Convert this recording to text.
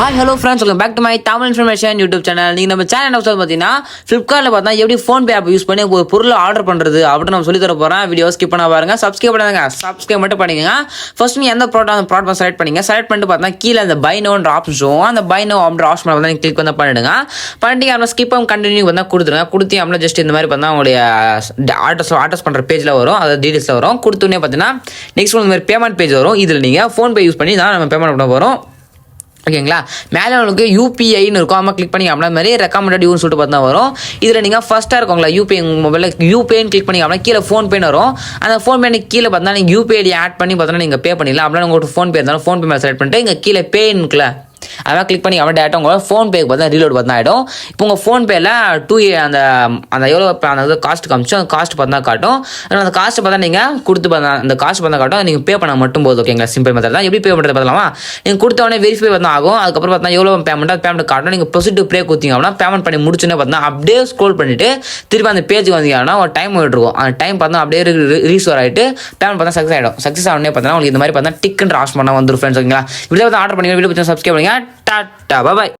Hi, hello friends, welcome back to my Tamil Information YouTube channel. நீங்க நம்ம channel என்ன சொல்ல பார்த்தீங்கன்னா Flipkartல பார்த்தா எப்படி PhonePe ஆப் யூஸ் பண்ணி ஒரு பொருளை ஆர்டர் பண்றது அப்படின்னு நம்ம சொல்லி தர போறோம். வீடியோ ஸ்கிப் பண்ண பாருங்க. சப்ஸ்கிரைப் பண்ணுங்க. சப்ஸ்கிரைப் மட்டும் பண்ணிக்கங்க. ஃபர்ஸ்ட் நீங்க எந்த ப்ராடக்ட் செலக்ட் பண்ணீங்க. செலக்ட் பண்ணிட்டு பார்த்தா கீழே அந்த பை நோன்ற ஆப்ஷன் ஷோ அந்த பை நோ அப்படின்ற ஆப்ஷன் வந்து நீங்க கிளிக் பண்ணி பண்ணிடுங்க. பண்ணிட்டு அப்புறம் ஸ்கிப் அண்ட் கண்டினியூ பண்ணா கொடுத்துருங்க. கொடுத்து அப்படின்னா ஜஸ்ட் இந்த மாதிரி பார்த்தா உங்களுடைய ஆர்டர்ஸ் பண்ற பேஜ்ல வரும். அது டீடைல்ஸ்ல வரும். கொடுத்தோன்னே பார்த்தீங்கன்னா நெக்ஸ்ட் இந்த மாதிரி பேமெண்ட் பேஜ் வரும். இதுல நீங்க PhonePe யூஸ் பண்ணி தான் நம்ம பேமெண்ட் பண்ண போறோம். ஓகேங்களா, மேலே உங்களுக்கு யூபிஐன்னு இருக்கும். அம்மா கிளிக் பண்ணி அப்படின்னா மாதிரி ரெக்கமெண்டட் யூன்னு சொல்லிட்டு பார்த்தா வரும். இதில் நீங்கள் ஃபஸ்ட்டாக இருக்கோங்களா யூபிஐ மொபைலில் யூபிஐன்னு கிளிக் பண்ணி அப்படின்னா கீழே ஃபோன்பேன்னு வரும். அந்த ஃபோன்பே கீழே பார்த்தா நீங்கள் யூபிஐ ஆட் பண்ணி பார்த்தோன்னா நீங்கள் பே பண்ணிடலாம். அப்படின்னா உங்களுக்கு ஃபோன்பே இருந்தாலும் ஃபோன்பே மேலே செலக்ட் பண்ணிட்டு இங்கே கீழே பேன்னுக்குல அதெல்லாம் கிளிக் பண்ணி அவன் டேட்டா உங்களோட ஃபோன்பேக்கு பார்த்தா ரீலோட் பார்த்தா ஆகிடும். இப்போ உங்கள் ஃபோன்பேயில் அந்த எவ்வளோ அந்த காஸ்ட் காமிச்சோ அந்த காஸ்ட் பார்த்தா காட்டும். அந்த காஸ்ட் பார்த்தா நீங்கள் கொடுத்து பார்த்தா அந்த காஸ்ட் பார்த்தா காட்டும். நீங்கள் பே பண்ண மட்டும் போதும். ஓகேங்களா, சிம்பிள் மெத்தட் தான். எப்படி பே பண்ணுறது பார்த்தலாமா? நீங்கள் கொடுத்த உடனே வெரிஃபை பார்த்தா ஆகும். அதுக்கப்புறம் பார்த்தா எவ்வளோ பேமெண்ட் அது பேமெண்ட் காட்டும். நீங்கள் ப்ரொசீட் டு ப்ளே கொடுத்தீங்க அப்படின்னா பேமெண்ட் பண்ணி முடிச்சுன்னே பார்த்தா அப்படியே ஸ்க்ரோல் பண்ணிட்டு திருப்பி அந்த பேஜுக்கு வந்தீங்க அப்படின்னா ஒரு டைம் இருக்கும். அந்த டைம் பார்த்தா அப்படியே ரீஸ்டோர் ஆகிட்டு பேமெண்ட் பார்த்தா சக்ஸஸ் ஆகிடும். சக்ஸஸ் ஆகணுன்னே பார்த்தா உங்களுக்கு இந்த மாதிரி பார்த்தா டிக்குன்ற ஆப்ஷன் பண்ணால் வந்துடும் ஃப்ரெண்ட்ஸ். ஓகேங்களா, வீடியோ ஆர்டர் பண்ணி வீடியோ சப்ஸ்கிரைப் பண்ணுங்க. டாட்டா, பாய்.